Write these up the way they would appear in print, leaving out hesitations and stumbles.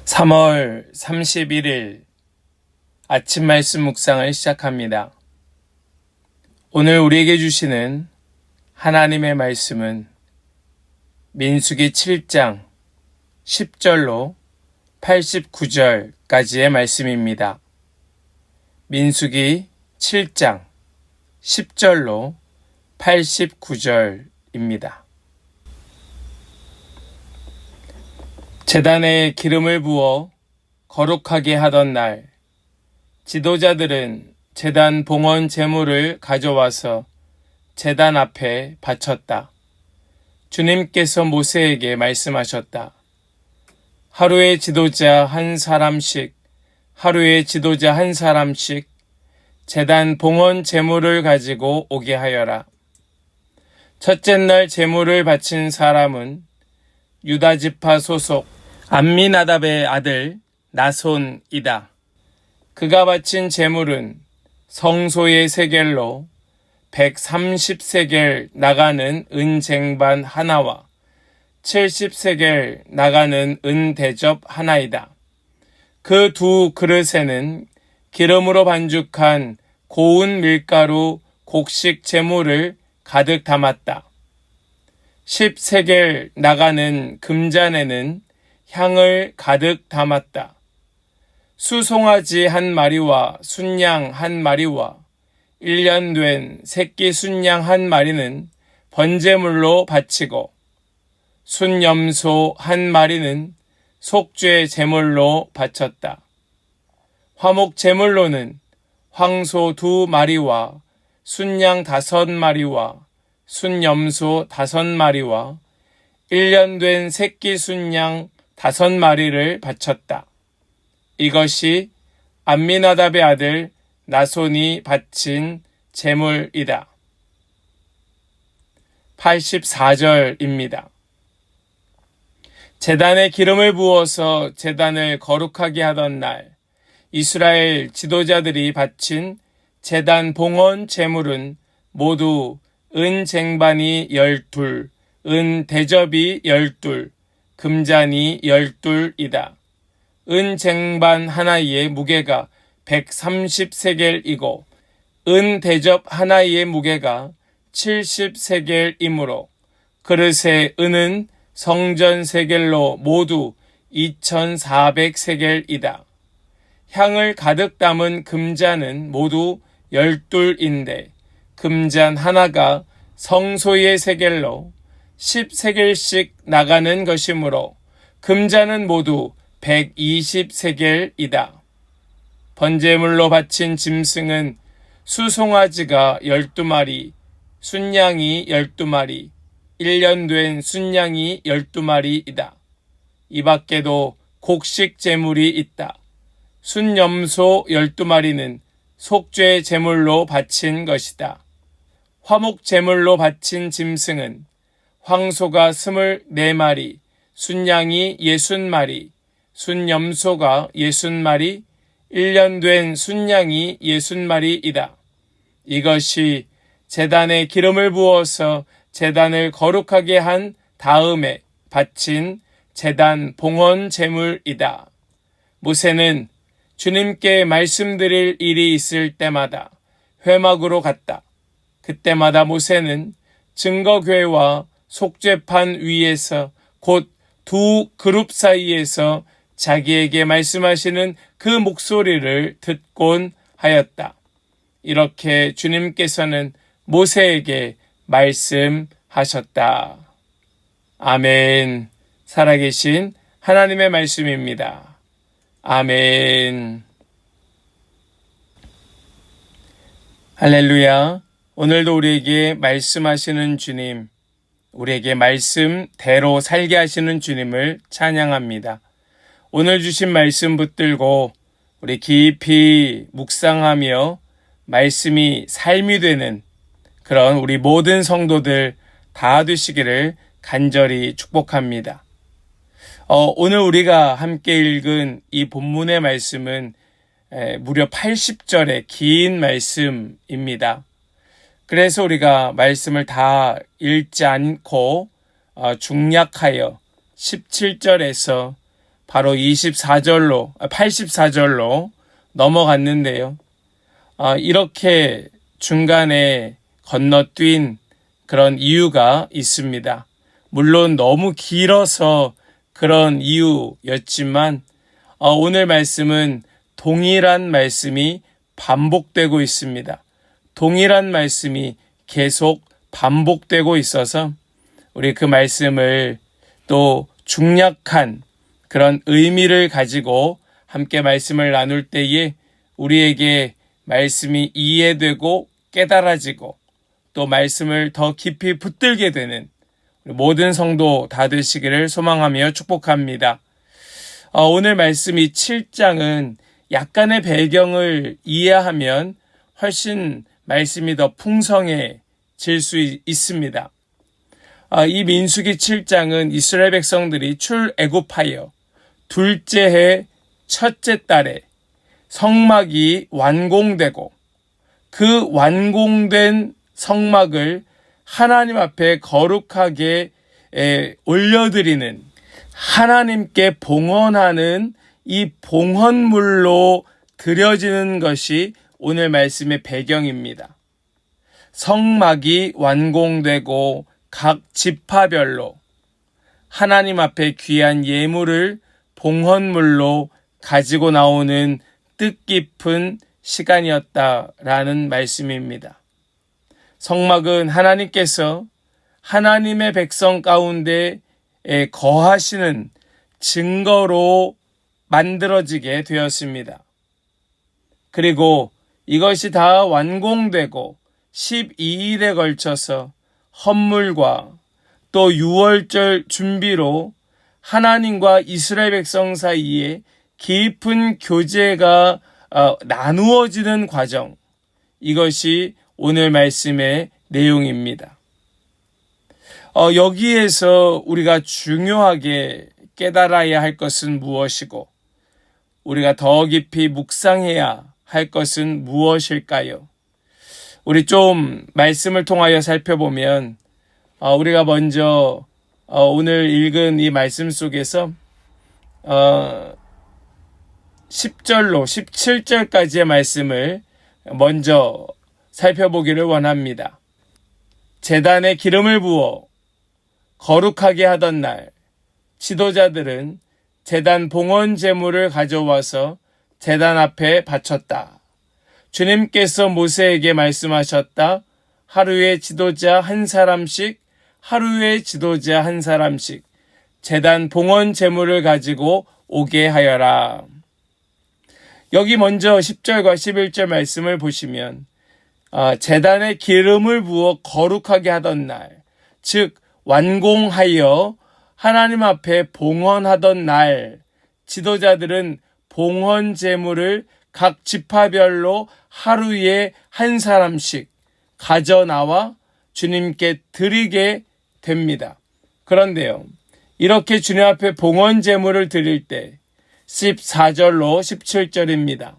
3월 31일 아침 말씀 묵상을 시작합니다. 오늘 우리에게 주시는 하나님의 말씀은 민수기 7장 10절로 89절까지의 말씀입니다. 민수기 7장 10절로 89절입니다. 제단에 기름을 부어 거룩하게 하던 날, 지도자들은 제단 봉헌 제물을 가져와서 제단 앞에 바쳤다. 주님께서 모세에게 말씀하셨다. 하루에 지도자 한 사람씩 제단 봉헌 제물을 가지고 오게 하여라. 첫째 날 제물을 바친 사람은 유다 지파 소속 암미나답의 아들 나손이다. 그가 바친 제물은 성소의 세겔로 130세겔 나가는 은 쟁반 하나와 70세겔 나가는 은 대접 하나이다. 그 두 그릇에는 기름으로 반죽한 고운 밀가루 곡식 제물을 가득 담았다. 10세겔 나가는 금잔에는 향을 가득 담았다. 수송아지 한 마리와 순양 한 마리와 1년 된 새끼 순양 한 마리는 번제물로 바치고 순염소 한 마리는 속죄 제물로 바쳤다. 화목 제물로는 황소 2마리와 순양 5마리와 순염소 5마리와 1년 된 새끼 순양 5마리를 바쳤다. 이것이 암미나답의 아들 나손이 바친 제물이다. 84절입니다. 제단에 기름을 부어서 제단을 거룩하게 하던 날, 이스라엘 지도자들이 바친 제단 봉헌 제물은 모두 은 쟁반이 12, 은 대접이 12, 금잔이 12이다. 은 쟁반 하나의 무게가 130세겔이고 은 대접 하나의 무게가 70세겔이므로 그릇의 은은 성전 세겔로 모두 2400세겔이다. 향을 가득 담은 금잔은 모두 12인데 금잔 하나가 성소의 세겔로 10세겔씩 나가는 것이므로 금잔은 모두 120세겔이다. 번제물로 바친 짐승은 수송아지가 12마리, 순양이 12마리, 1년 된 순양이 12마리이다. 이 밖에도 곡식 제물이 있다. 순염소 12마리는 속죄 제물로 바친 것이다. 화목 제물로 바친 짐승은 황소가 24마리, 순양이 60마리, 순염소가 60마리, 1년 된 순양이 60마리이다. 이것이 제단에 기름을 부어서 제단을 거룩하게 한 다음에 바친 제단 봉헌 제물이다. 모세는 주님께 말씀드릴 일이 있을 때마다 회막으로 갔다. 그때마다 모세는 증거궤와 속죄판 위에서 곧 두 그룹 사이에서 자기에게 말씀하시는 그 목소리를 듣곤 하였다. 이렇게 주님께서는 모세에게 말씀하셨다. 아멘. 살아계신 하나님의 말씀입니다. 아멘. 할렐루야. 오늘도 우리에게 말씀하시는 주님, 우리에게 말씀대로 살게 하시는 주님을 찬양합니다. 오늘 주신 말씀 붙들고 우리 깊이 묵상하며 말씀이 삶이 되는 그런 우리 모든 성도들 다 되시기를 간절히 축복합니다. 오늘 우리가 함께 읽은 이 본문의 말씀은 무려 80절의 긴 말씀입니다. 그래서 우리가 말씀을 다 읽지 않고 중략하여 17절에서 바로 84절로 넘어갔는데요. 이렇게 중간에 건너뛴 그런 이유가 있습니다. 물론 너무 길어서 그런 이유였지만 오늘 말씀은 동일한 말씀이 반복되고 있습니다. 동일한 말씀이 계속 반복되고 있어서 우리 그 말씀을 또 중략한 그런 의미를 가지고 함께 말씀을 나눌 때에 우리에게 말씀이 이해되고 깨달아지고 또 말씀을 더 깊이 붙들게 되는 모든 성도 다 되시기를 소망하며 축복합니다. 오늘 말씀 이 7장은 약간의 배경을 이해하면 훨씬 말씀이 더 풍성해질 수 있습니다. 이 민수기 7장은 이스라엘 백성들이 출애굽하여 둘째 해 첫째 달에 성막이 완공되고 그 완공된 성막을 하나님 앞에 거룩하게 올려드리는, 하나님께 봉헌하는 이 봉헌물로 드려지는 것이 오늘 말씀의 배경입니다. 성막이 완공되고 각 지파별로 하나님 앞에 귀한 예물을 봉헌물로 가지고 나오는 뜻깊은 시간이었다라는 말씀입니다. 성막은 하나님께서 하나님의 백성 가운데 거하시는 증거로 만들어지게 되었습니다. 그리고 이것이 다 완공되고 12일에 걸쳐서 헌물과 또 유월절 준비로 하나님과 이스라엘 백성 사이에 깊은 교제가 나누어지는 과정, 이것이 오늘 말씀의 내용입니다. 여기에서 우리가 중요하게 깨달아야 할 것은 무엇이고 우리가 더 깊이 묵상해야 할 것은 무엇일까요? 우리 좀 말씀을 통하여 살펴보면 우리가 먼저 오늘 읽은 이 말씀 속에서 10절로 17절까지의 말씀을 먼저 살펴보기를 원합니다. 제단에 기름을 부어 거룩하게 하던 날 지도자들은 제단 봉헌 제물을 가져와서 제단 앞에 바쳤다. 주님께서 모세에게 말씀하셨다. 하루에 지도자 한 사람씩, 하루에 지도자 한 사람씩 제단 봉헌 제물을 가지고 오게 하여라. 여기 먼저 10절과 11절 말씀을 보시면 제단에 기름을 부어 거룩하게 하던 날, 즉 완공하여 하나님 앞에 봉헌하던 날, 지도자들은 봉헌 제물을 각 지파별로 하루에 한 사람씩 가져나와 주님께 드리게 됩니다. 그런데요, 이렇게 주님 앞에 봉헌 제물을 드릴 때 14절로 17절입니다.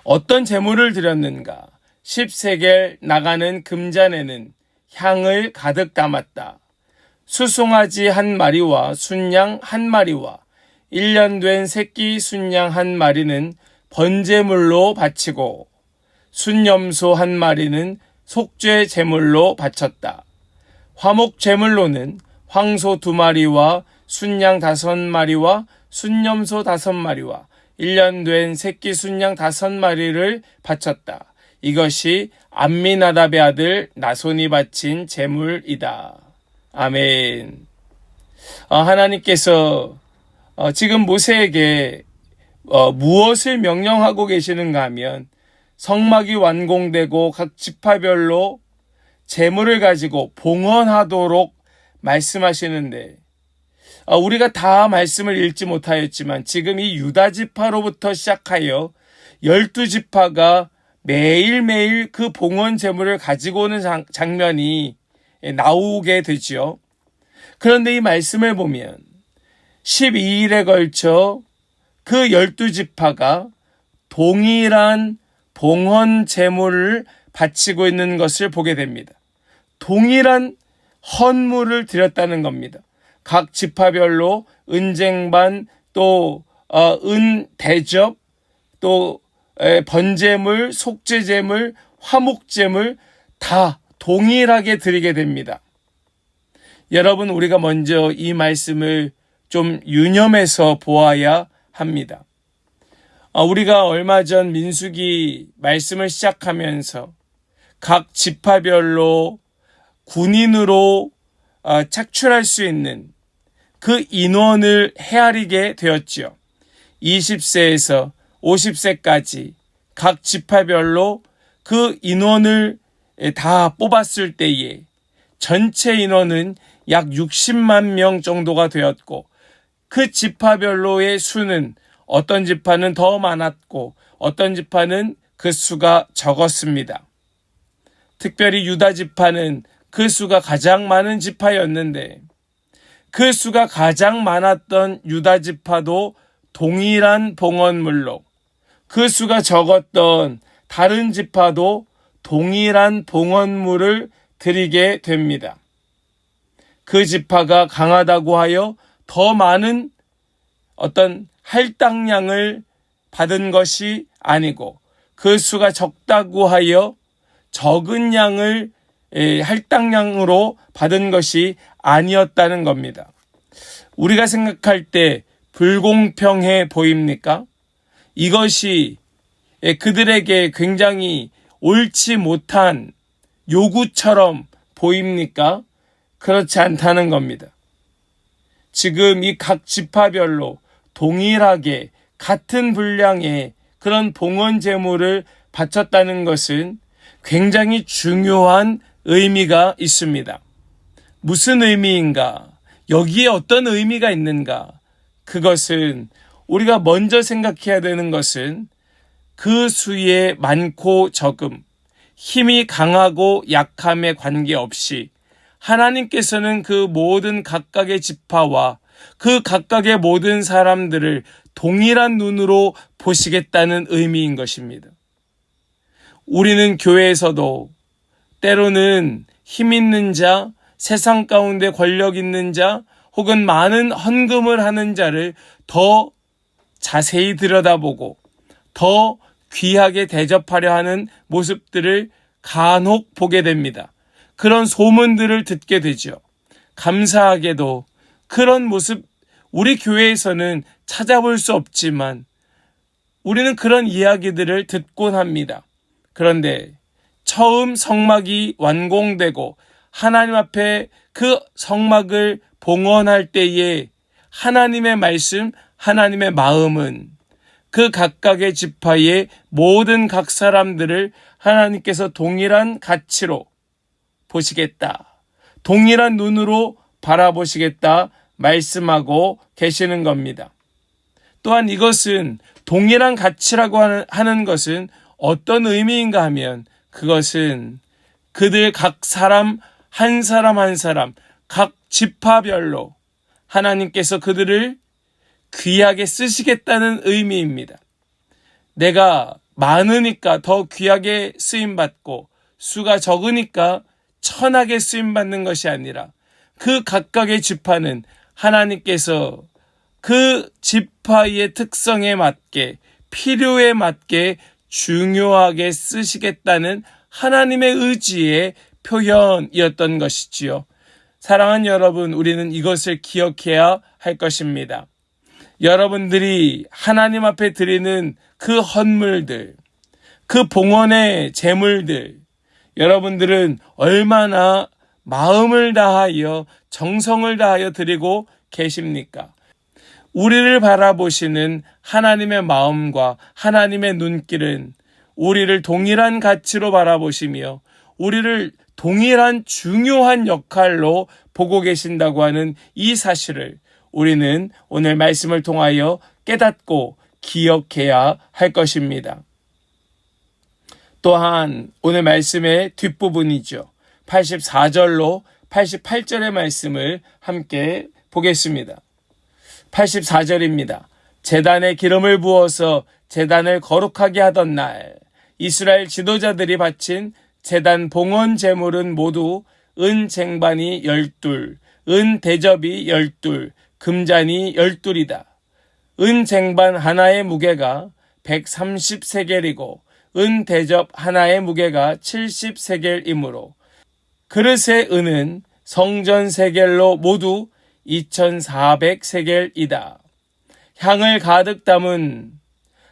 어떤 제물을 드렸는가? 10세겔 나가는 금잔에는 향을 가득 담았다. 수송아지 한 마리와 순양 한 마리와 1년 된 새끼 순양 한 마리는 번제물로 바치고 순염소 한 마리는 속죄 제물로 바쳤다. 화목 제물로는 황소 2마리와 순양 5마리와 순염소 5마리와 1년 된 새끼 순양 5마리를 바쳤다. 이것이 암미나답의 아들 나손이 바친 제물이다. 아멘. 하나님께서 지금 모세에게 무엇을 명령하고 계시는가 하면 성막이 완공되고 각 지파별로 제물을 가지고 봉헌하도록 말씀하시는데 우리가 다 말씀을 읽지 못하였지만 지금 이 유다 지파로부터 시작하여 12지파가 매일매일 그 봉헌 제물을 가지고 오는 장면이 나오게 되죠. 그런데 이 말씀을 보면 12일에 걸쳐 그 12지파가 동일한 봉헌 제물을 바치고 있는 것을 보게 됩니다. 동일한 헌물을 드렸다는 겁니다. 각 지파별로 은쟁반, 또 은대접, 또 번제물, 속죄제물, 화목제물 다 동일하게 드리게 됩니다. 여러분, 우리가 먼저 이 말씀을 좀 유념해서 보아야 합니다. 우리가 얼마 전 민수기 말씀을 시작하면서 각 지파별로 군인으로 착출할 수 있는 그 인원을 헤아리게 되었지요. 20세에서 50세까지 각 지파별로 그 인원을 다 뽑았을 때에 전체 인원은 약 60만 명 정도가 되었고, 그 지파별로의 수는 어떤 지파는 더 많았고 어떤 지파는 그 수가 적었습니다. 특별히 유다 지파는 그 수가 가장 많은 지파였는데, 그 수가 가장 많았던 유다 지파도 동일한 봉헌물로, 그 수가 적었던 다른 지파도 동일한 봉헌물을 드리게 됩니다. 그 지파가 강하다고 하여 더 많은 어떤 할당량을 받은 것이 아니고, 그 수가 적다고 하여 적은 양을 할당량으로 받은 것이 아니었다는 겁니다. 우리가 생각할 때 불공평해 보입니까? 이것이 그들에게 굉장히 옳지 못한 요구처럼 보입니까? 그렇지 않다는 겁니다. 지금 이 각 지파별로 동일하게 같은 분량의 그런 봉헌 제물을 바쳤다는 것은 굉장히 중요한 의미가 있습니다. 무슨 의미인가? 여기에 어떤 의미가 있는가? 그것은 우리가 먼저 생각해야 되는 것은 그 수의 많고 적음, 힘이 강하고 약함에 관계없이 하나님께서는 그 모든 각각의 지파와 그 각각의 모든 사람들을 동일한 눈으로 보시겠다는 의미인 것입니다. 우리는 교회에서도 때로는 힘 있는 자, 세상 가운데 권력 있는 자, 혹은 많은 헌금을 하는 자를 더 자세히 들여다보고 더 귀하게 대접하려 하는 모습들을 간혹 보게 됩니다. 그런 소문들을 듣게 되죠. 감사하게도 그런 모습 우리 교회에서는 찾아볼 수 없지만 우리는 그런 이야기들을 듣곤 합니다. 그런데 처음 성막이 완공되고 하나님 앞에 그 성막을 봉헌할 때에 하나님의 말씀, 하나님의 마음은 그 각각의 지파의 모든 각 사람들을 하나님께서 동일한 가치로 보시겠다, 동일한 눈으로 바라보시겠다 말씀하고 계시는 겁니다. 또한 이것은 동일한 가치라고 하는 것은 어떤 의미인가 하면 그것은 그들 각 사람 한 사람 한 사람 각 지파별로 하나님께서 그들을 귀하게 쓰시겠다는 의미입니다. 내가 많으니까 더 귀하게 쓰임받고 수가 적으니까 천하게 쓰임받는 것이 아니라 그 각각의 지파는 하나님께서 그 지파의 특성에 맞게 필요에 맞게 중요하게 쓰시겠다는 하나님의 의지의 표현이었던 것이지요. 사랑하는 여러분, 우리는 이것을 기억해야 할 것입니다. 여러분들이 하나님 앞에 드리는 그 헌물들, 그 봉헌의 제물들, 여러분들은 얼마나 마음을 다하여 정성을 다하여 드리고 계십니까? 우리를 바라보시는 하나님의 마음과 하나님의 눈길은 우리를 동일한 가치로 바라보시며 우리를 동일한 중요한 역할로 보고 계신다고 하는 이 사실을 우리는 오늘 말씀을 통하여 깨닫고 기억해야 할 것입니다. 또한 오늘 말씀의 뒷부분이죠. 84절로 88절의 말씀을 함께 보겠습니다. 84절입니다. 제단에 기름을 부어서 제단을 거룩하게 하던 날 이스라엘 지도자들이 바친 제단 봉헌 제물은 모두 은 쟁반이 12, 은 대접이 12, 금잔이 12이다. 은 쟁반 하나의 무게가 130세겔이고 은 대접 하나의 무게가 70세겔이므로 그릇의 은은 성전 세겔로 모두 2400세겔이다. 향을 가득 담은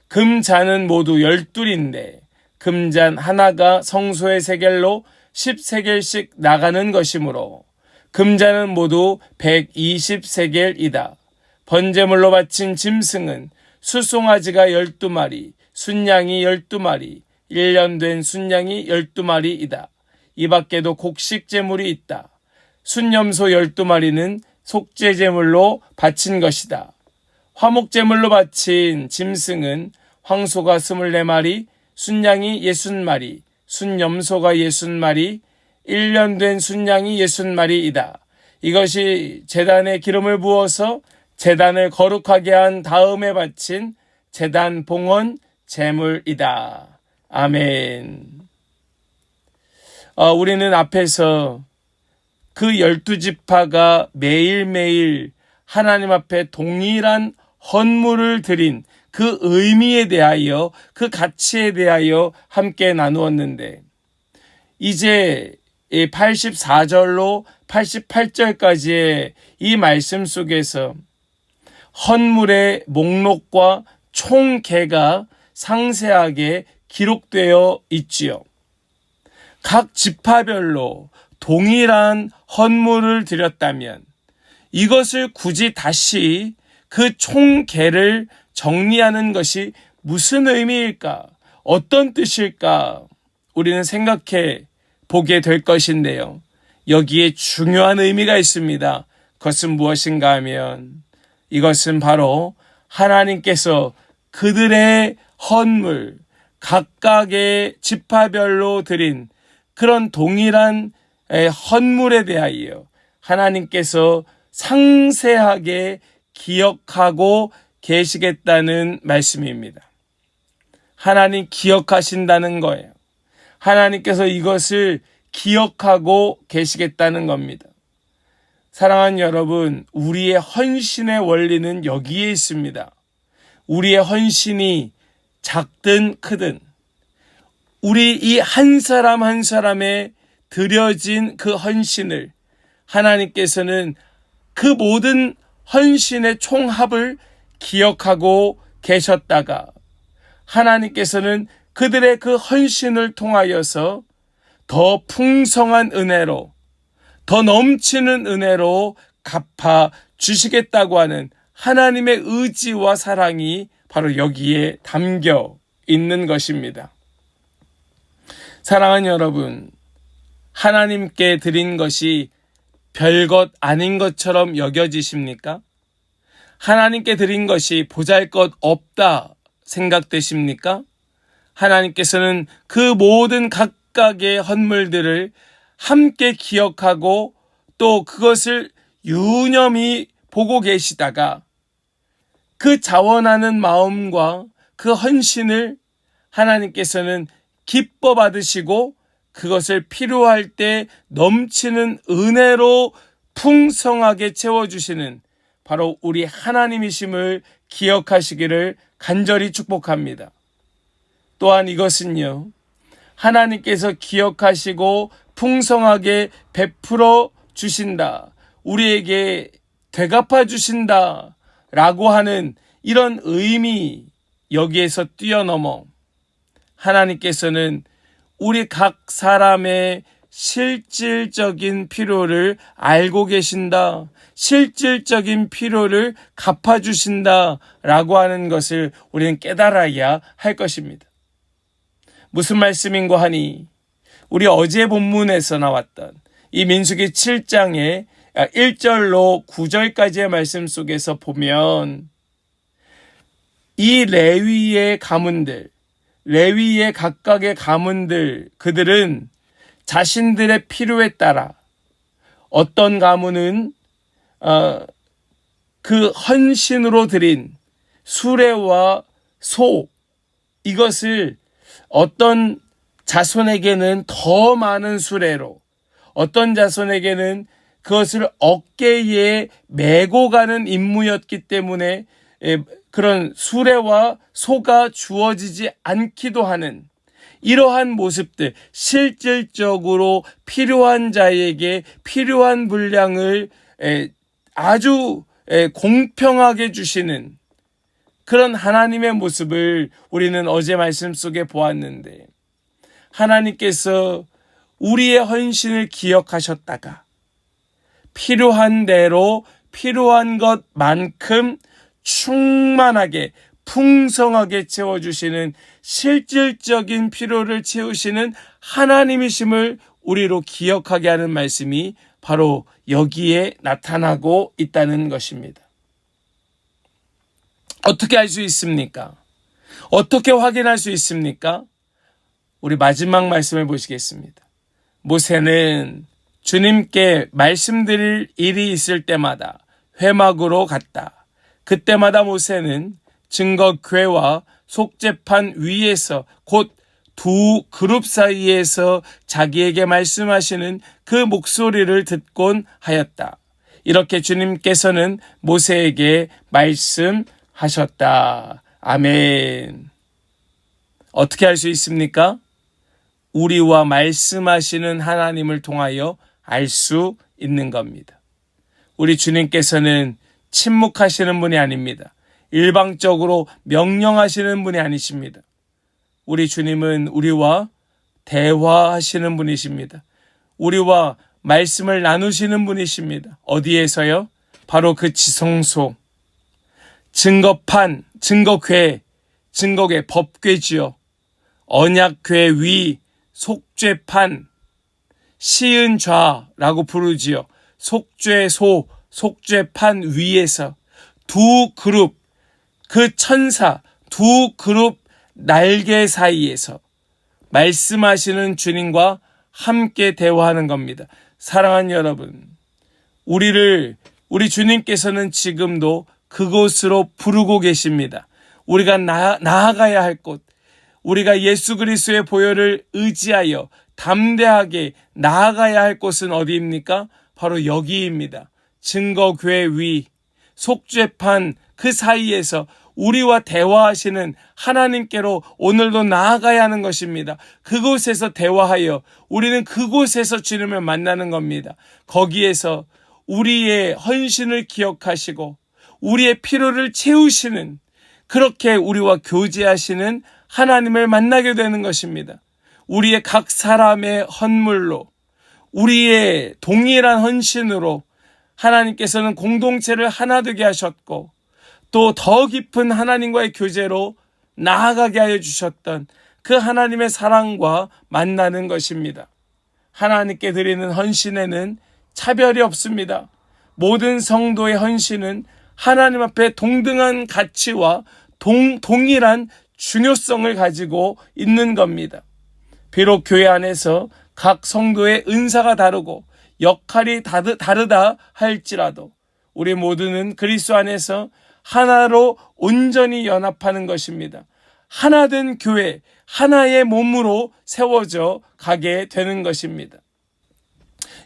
금잔은 모두 12인데 금잔 하나가 성소의 세겔로 10세겔씩 나가는 것이므로 금잔은 모두 120세겔이다. 번제물로 바친 짐승은 수송아지가 12마리, 순양이 12마리, 1년 된 순양이 12마리이다. 이 밖에도 곡식제물이 있다. 순염소 12마리는 속죄제물로 바친 것이다. 화목제물로 바친 짐승은 황소가 24마리, 순양이 60마리, 순염소가 60마리, 1년 된 순양이 60마리이다. 이것이 제단에 기름을 부어서 제단을 거룩하게 한 다음에 바친 제단 봉헌 제물이다. 아멘. 우리는 앞에서 그 12지파가 매일매일 하나님 앞에 동일한 헌물을 드린 그 의미에 대하여, 그 가치에 대하여 함께 나누었는데, 이제 84절로 88절까지의 이 말씀 속에서 헌물의 목록과 총계가 상세하게 기록되어 있지요. 각 지파별로 동일한 헌물을 드렸다면 이것을 굳이 다시 그 총계를 정리하는 것이 무슨 의미일까? 어떤 뜻일까? 우리는 생각해 보게 될 것인데요. 여기에 중요한 의미가 있습니다. 그것은 무엇인가 하면 이것은 바로 하나님께서 그들의 헌물, 각각의 지파별로 드린 그런 동일한 헌물에 대하여 하나님께서 상세하게 기억하고 계시겠다는 말씀입니다. 하나님 기억하신다는 거예요. 하나님께서 이것을 기억하고 계시겠다는 겁니다. 사랑하는 여러분, 우리의 헌신의 원리는 여기에 있습니다. 우리의 헌신이 작든 크든 우리 이 한 사람 한 사람의 드려진 그 헌신을 하나님께서는 그 모든 헌신의 총합을 기억하고 계셨다가 하나님께서는 그들의 그 헌신을 통하여서 더 풍성한 은혜로, 더 넘치는 은혜로 갚아 주시겠다고 하는 하나님의 의지와 사랑이 바로 여기에 담겨 있는 것입니다. 사랑하는 여러분, 하나님께 드린 것이 별것 아닌 것처럼 여겨지십니까? 하나님께 드린 것이 보잘것없다 생각되십니까? 하나님께서는 그 모든 각각의 헌물들을 함께 기억하고 또 그것을 유념히 보고 계시다가 그 자원하는 마음과 그 헌신을 하나님께서는 기뻐 받으시고 그것을 필요할 때 넘치는 은혜로 풍성하게 채워주시는 바로 우리 하나님이심을 기억하시기를 간절히 축복합니다. 또한 이것은요, 하나님께서 기억하시고 풍성하게 베풀어 주신다, 우리에게 되갚아 주신다 라고 하는 이런 의미, 여기에서 뛰어넘어 하나님께서는 우리 각 사람의 실질적인 필요를 알고 계신다, 실질적인 필요를 갚아주신다 라고 하는 것을 우리는 깨달아야 할 것입니다. 무슨 말씀인고 하니 우리 어제 본문에서 나왔던 이 민수기 7장의 1절로 9절까지의 말씀 속에서 보면 이 레위의 가문들, 레위의 각각의 가문들, 그들은 자신들의 필요에 따라 어떤 가문은 그 헌신으로 드린 수레와 소, 이것을 어떤 자손에게는 더 많은 수레로, 어떤 자손에게는 그것을 어깨에 메고 가는 임무였기 때문에 그런 수레와 소가 주어지지 않기도 하는 이러한 모습들, 실질적으로 필요한 자에게 필요한 분량을 아주 공평하게 주시는 그런 하나님의 모습을 우리는 어제 말씀 속에 보았는데, 하나님께서 우리의 헌신을 기억하셨다가 필요한 대로 필요한 것만큼 충만하게 풍성하게 채워주시는 실질적인 필요를 채우시는 하나님이심을 우리로 기억하게 하는 말씀이 바로 여기에 나타나고 있다는 것입니다. 어떻게 알 수 있습니까? 어떻게 확인할 수 있습니까? 우리 마지막 말씀을 보시겠습니다. 모세는 주님께 말씀드릴 일이 있을 때마다 회막으로 갔다. 그때마다 모세는 증거궤와 속죄판 위에서 곧 두 그룹 사이에서 자기에게 말씀하시는 그 목소리를 듣곤 하였다. 이렇게 주님께서는 모세에게 말씀하셨다. 아멘. 어떻게 할 수 있습니까? 우리와 말씀하시는 하나님을 통하여 알 수 있는 겁니다. 우리 주님께서는 침묵하시는 분이 아닙니다. 일방적으로 명령하시는 분이 아니십니다. 우리 주님은 우리와 대화하시는 분이십니다. 우리와 말씀을 나누시는 분이십니다. 어디에서요? 바로 그 지성소, 증거판, 증거궤, 법궤지요. 언약궤 위, 속죄판, 시은좌라고 부르지요. 속죄소, 속죄판 위에서 두 그룹, 그 천사, 두 그룹 날개 사이에서 말씀하시는 주님과 함께 대화하는 겁니다. 사랑하는 여러분, 우리 주님께서는 지금도 그곳으로 부르고 계십니다. 우리가 나아가야 할 곳, 우리가 예수 그리스도의 보혈을 의지하여 담대하게 나아가야 할 곳은 어디입니까? 바로 여기입니다. 증거궤 위, 속죄판 그 사이에서 우리와 대화하시는 하나님께로 오늘도 나아가야 하는 것입니다. 그곳에서 대화하여 우리는 그곳에서 주님을 만나는 겁니다. 거기에서 우리의 헌신을 기억하시고 우리의 필요를 채우시는, 그렇게 우리와 교제하시는 하나님을 만나게 되는 것입니다. 우리의 각 사람의 헌물로, 우리의 동일한 헌신으로 하나님께서는 공동체를 하나 되게 하셨고, 또 더 깊은 하나님과의 교제로 나아가게 하여 주셨던 그 하나님의 사랑과 만나는 것입니다. 하나님께 드리는 헌신에는 차별이 없습니다. 모든 성도의 헌신은 하나님 앞에 동등한 가치와 동일한 중요성을 가지고 있는 겁니다. 비록 교회 안에서 각 성도의 은사가 다르고 역할이 다르다 할지라도 우리 모두는 그리스도 안에서 하나로 온전히 연합하는 것입니다. 하나된 교회, 하나의 몸으로 세워져 가게 되는 것입니다.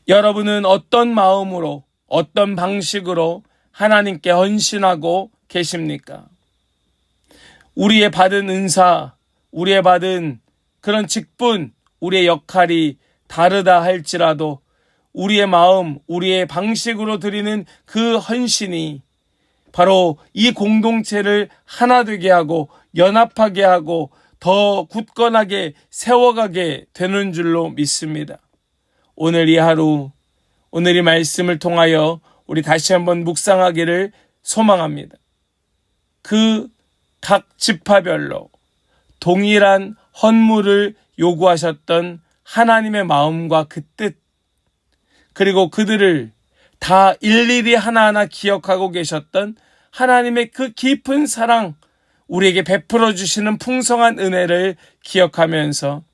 여러분은 어떤 마음으로, 어떤 방식으로 하나님께 헌신하고 계십니까? 우리의 받은 은사, 우리의 받은 그런 직분, 우리의 역할이 다르다 할지라도 우리의 마음, 우리의 방식으로 드리는 그 헌신이 바로 이 공동체를 하나 되게 하고 연합하게 하고 더 굳건하게 세워가게 되는 줄로 믿습니다. 오늘 이 하루, 오늘 이 말씀을 통하여 우리 다시 한번 묵상하기를 소망합니다. 그 각 지파별로 동일한 헌물을 요구하셨던 하나님의 마음과 그 뜻, 그리고 그들을 다 일일이 하나하나 기억하고 계셨던 하나님의 그 깊은 사랑, 우리에게 베풀어 주시는 풍성한 은혜를 기억하면서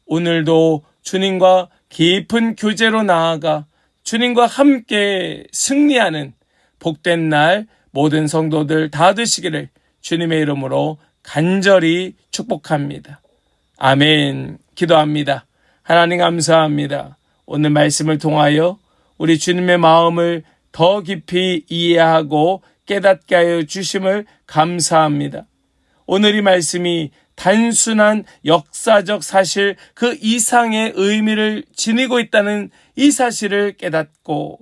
오늘도 주님과 깊은 교제로 나아가 주님과 함께 승리하는 복된 날 모든 성도들 다 되시기를 주님의 이름으로 간절히 축복합니다. 아멘. 기도합니다. 하나님 감사합니다. 오늘 말씀을 통하여 우리 주님의 마음을 더 깊이 이해하고 깨닫게 하여 주심을 감사합니다. 오늘 이 말씀이 단순한 역사적 사실 그 이상의 의미를 지니고 있다는 이 사실을 깨닫고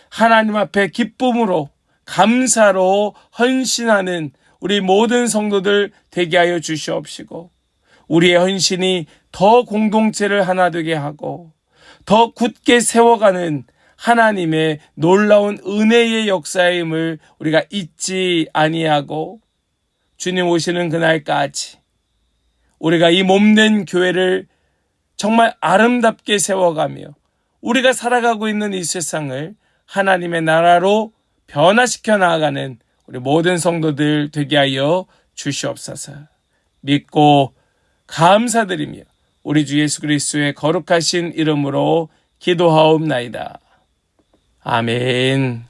하나님 앞에 기쁨으로 감사로 헌신하는 우리 모든 성도들 되게 하여 주시옵시고 우리의 헌신이 더 공동체를 하나 되게 하고 더 굳게 세워가는 하나님의 놀라운 은혜의 역사임을 우리가 잊지 아니하고 주님 오시는 그날까지 우리가 이 몸된 교회를 정말 아름답게 세워가며 우리가 살아가고 있는 이 세상을 하나님의 나라로 변화시켜 나아가는 우리 모든 성도들 되게 하여 주시옵소서. 믿고 감사드리며 우리 주 예수 그리스도의 거룩하신 이름으로 기도하옵나이다. 아멘.